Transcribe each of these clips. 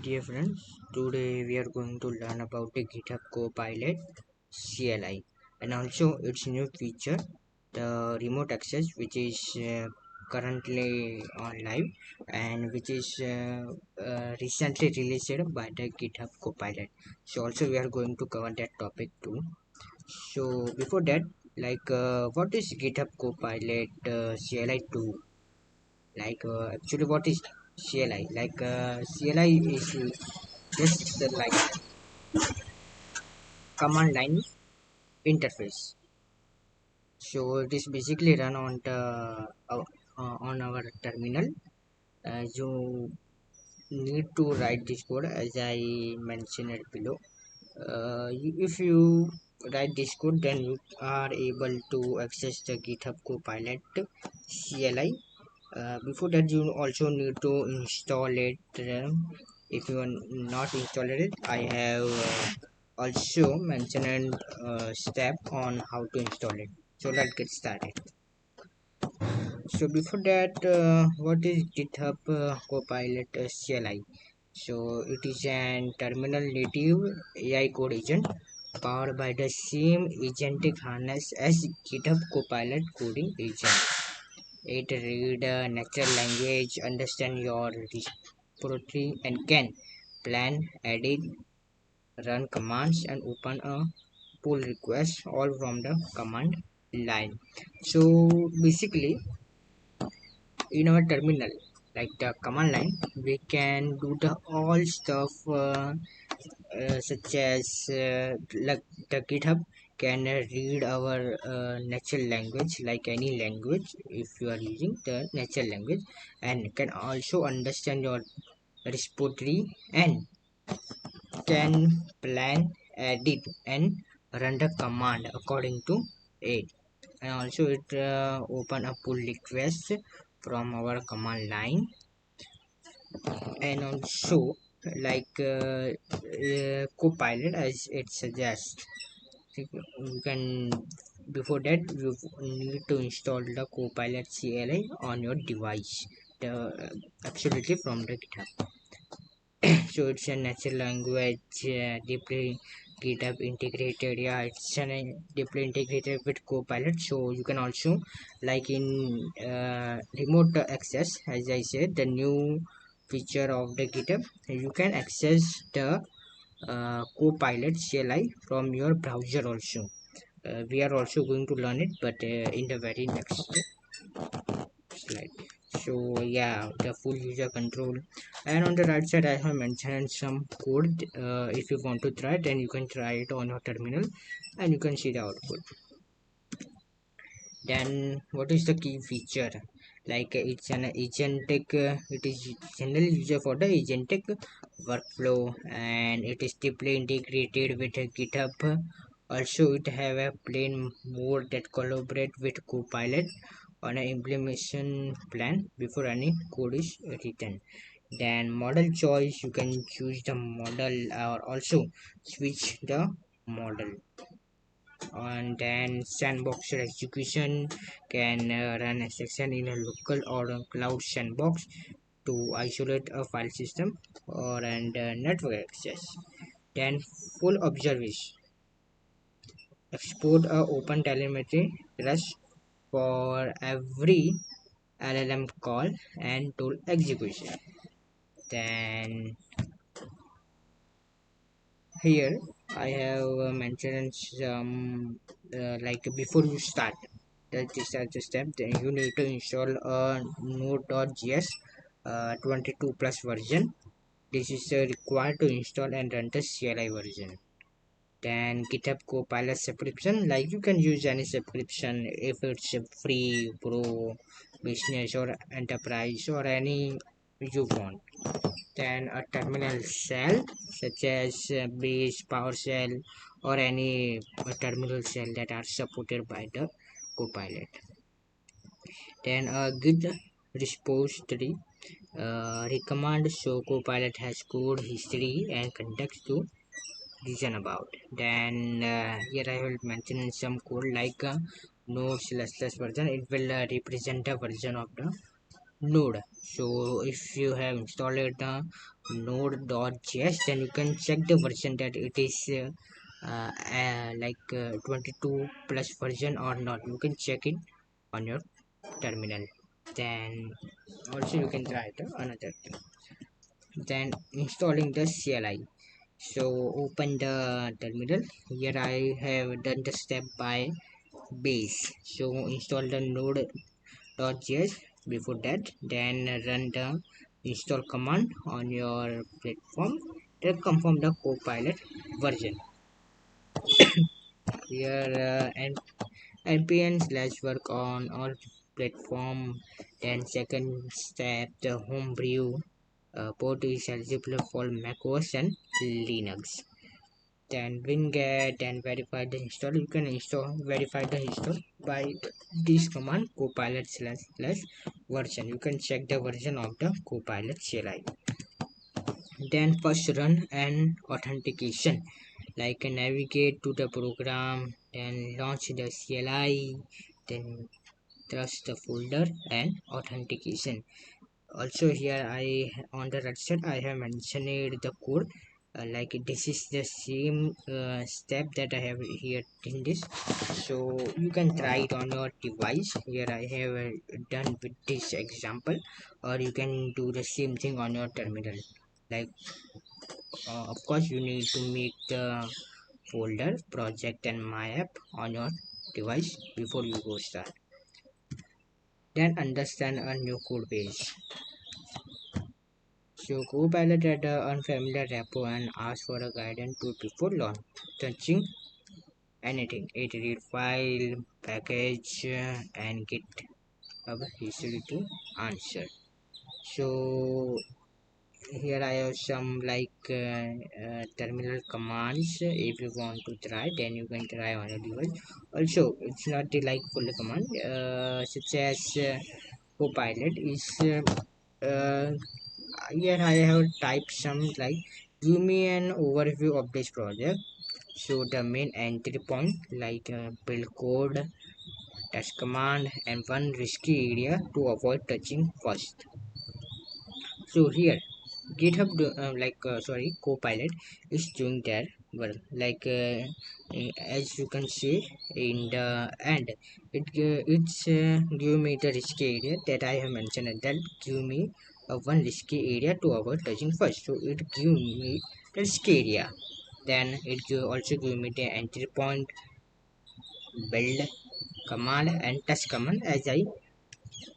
Dear friends, today we are going to learn about the GitHub Copilot CLI and also its new feature, the remote access, which is currently on live and which is recently released by the GitHub Copilot. So also we are going to cover that topic too. So before that, what is GitHub Copilot CLI 2? Actually, what is CLI? CLI is just like command line interface. So it is basically run on the on our terminal. You need to write this code as I mentioned it below. If you write this code, then you are able to access the GitHub Copilot CLI. Before that, you also need to install it. If you are not installed it, I have also mentioned a step on how to install it. So let's get started. So before that, what is GitHub Copilot CLI? So it is an terminal native AI code agent powered by the same agentic harness as GitHub Copilot coding agent. It read natural language, understand your repository, and can plan, edit, run commands, and open a pull request all from the command line. So basically, in our terminal, like the command line, we can do the all stuff such as like the GitHub can read our natural language, like any language if you are using the natural language, and can also understand your repository and can plan, edit, and run the command according to it. And also it open a pull request from our command line. And also Copilot, as it suggests, you can, before that you need to install the Copilot CLI on your device, the absolutely from the GitHub. So it's a natural language, deeply GitHub integrated. Yeah, it's deeply integrated with Copilot. So you can also, like in remote access, as I said, the new feature of the GitHub, you can access the Copilot CLI from your browser also. We are also going to learn it, but in the very next slide. So yeah, the full user control, and on the right side I have mentioned some code. If you want to try it, then you can try it on your terminal and you can see the output. Then what is the key feature? It's an agentic, it is general user for the agentic workflow, and it is deeply integrated with GitHub. Also it have a plain mode that collaborate with Copilot on an implementation plan before any code is written. Then model choice, you can choose the model or also switch the model. And then sandbox execution, can run a section in a local or a cloud sandbox to isolate a file system or network access. Then full observation, export a open telemetry rush for every LLM call and tool execution. Then here I have mentioned some before you start the step, then you need to install a node.js 22 plus version. This is required to install and run the CLI version. Then GitHub Copilot subscription, like you can use any subscription if it's a free, pro, business or enterprise or any you want. Then a terminal shell such as base, PowerShell or any terminal shell that are supported by the Copilot. Then a Git repository recommend, so Copilot has code history and context to reason about. Then here I will mention some code like node // version. It will represent a version of the node. So if you have installed node.js, then you can check the version that it is 22 plus version or not. You can check it on your terminal. Then also you can try the another thing. Then installing the CLI. So open the terminal. Here I have done the step by base. So install the node.js before that, then run the install command on your platform, then confirm the Copilot version. Here and npm slash work on all platform. Then second step, the homebrew port is eligible for macOS and Linux. Then winget and verify the install. You can install verify the install by this command copilot slash slash version. You can check the version of the Copilot CLI. Then first run an authentication, like navigate to the program, then launch the CLI, then trust the folder and authentication. Also here I on the right side I have mentioned the code, like this is the same step that I have here in this. So you can try it on your device. Here I have done with this example, or you can do the same thing on your terminal. Like of course you need to make the folder project and my app on your device before you go start. Then understand a new code base. So Copilot at the unfamiliar repo and ask for a guidance tool before launch. Touching anything, it read file, package, and GitHub history to answer. So here I have some terminal commands. If you want to try, then you can try on your device. Also, it's not the like full command, such as Copilot is. Here I have typed some like give me an overview of this project. So the main entry point, like build code, test command, and one risky area to avoid touching first. So here GitHub Copilot is doing their work. As you can see in the end, it's give me the risky area that I have mentioned, and that give me one risky area to avoid touching first. So it give me the risky area. Then also give me the entry point, build command, and test command as I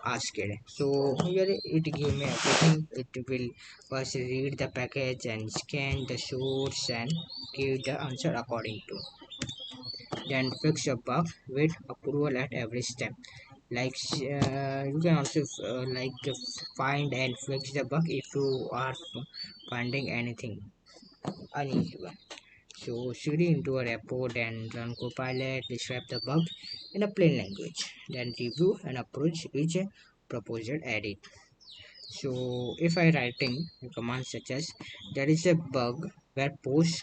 asked. So here it give me everything. It will first read the package and scan the source and give the answer according to. Then fix a bug with approval at every step. You can also find and fix the bug if you are finding anything unusual. So cd into a report and run Copilot, describe the bug in a plain language, then review and approach each proposed edit. So if I writing a command such as there is a bug where post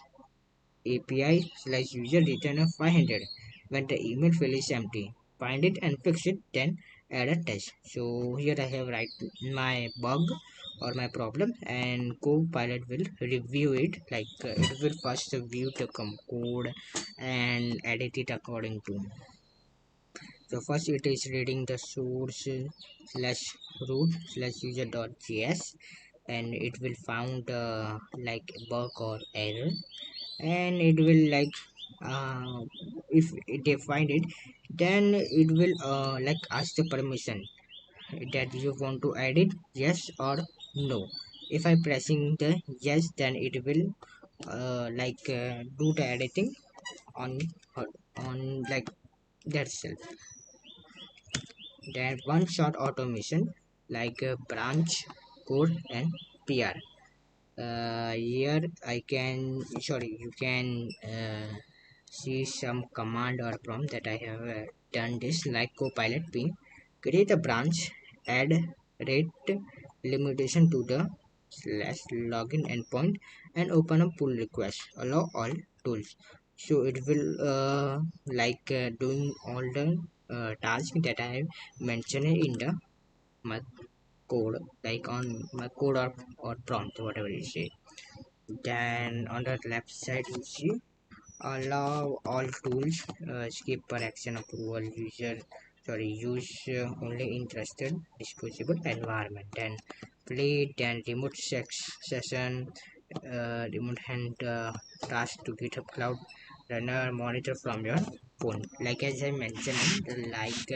API slash user return a 500 when the email field is empty, find it and fix it, then add a test. So here I have write my bug or my problem, and Copilot will review it. It will first view the code and edit it according to. So first it is reading the source slash root slash user.js, and it will found like bug or error, and it will uh, if they find it, then it will ask the permission that you want to edit yes or no. If I pressing the yes, then it will do the editing on on like that self. Then one shot automation, like branch code and PR. Here I can sorry you can see some command or prompt that I have done this, like Copilot ping, create a branch, add rate limitation to the slash login endpoint, and open a pull request, allow all tools. So it will doing all the tasks that I have mentioned in the code, like on my code or prompt, whatever you say. Then on the left side you see allow all tools, skip per action approval, use only in trusted disposable environment. Then play, then remote session, remote hand task to GitHub Cloud Runner, monitor from your phone. Like as I mentioned, like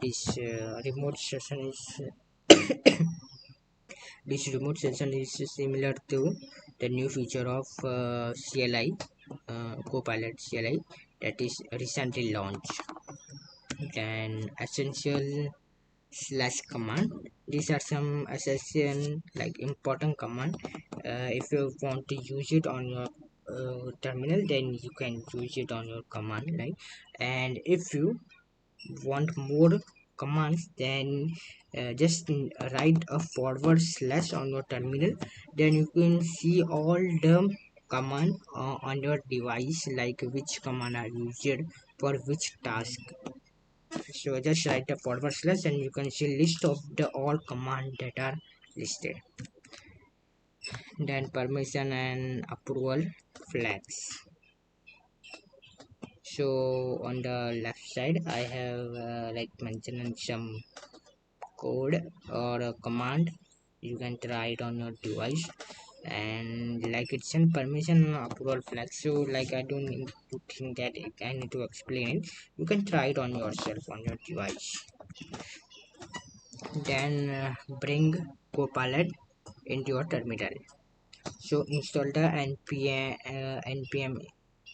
this remote session is this remote session is similar to the new feature of CLI, Copilot CLI, that is recently launched. Then essential slash command. These are some essential, like important command. If you want to use it on your terminal, then you can use it on your command line. And if you want more commands, then just write a forward slash on your terminal. Then you can see all the command on your device, like which command are used for which task. So just write a forward slash and you can see list of the all command that are listed. Then permission and approval flags. So on the left side I have like mentioned some code or a command you can try it on your device, and like it's in permission approval flag. So like I don't need to think that I need to explain it. You can try it on yourself on your device. Then bring Copilot into your terminal. So install the npm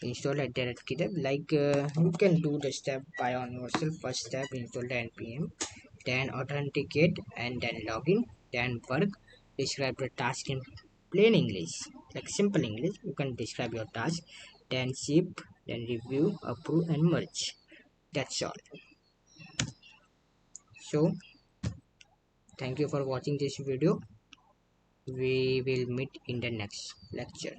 install at direct GitHub. Like you can do the step by on yourself. First step, install the npm, then authenticate and then login, then work. Describe the task in plain English, like simple English. You can describe your task, then ship, then review, approve and merge. That's all. So thank you for watching this video. We will meet in the next lecture.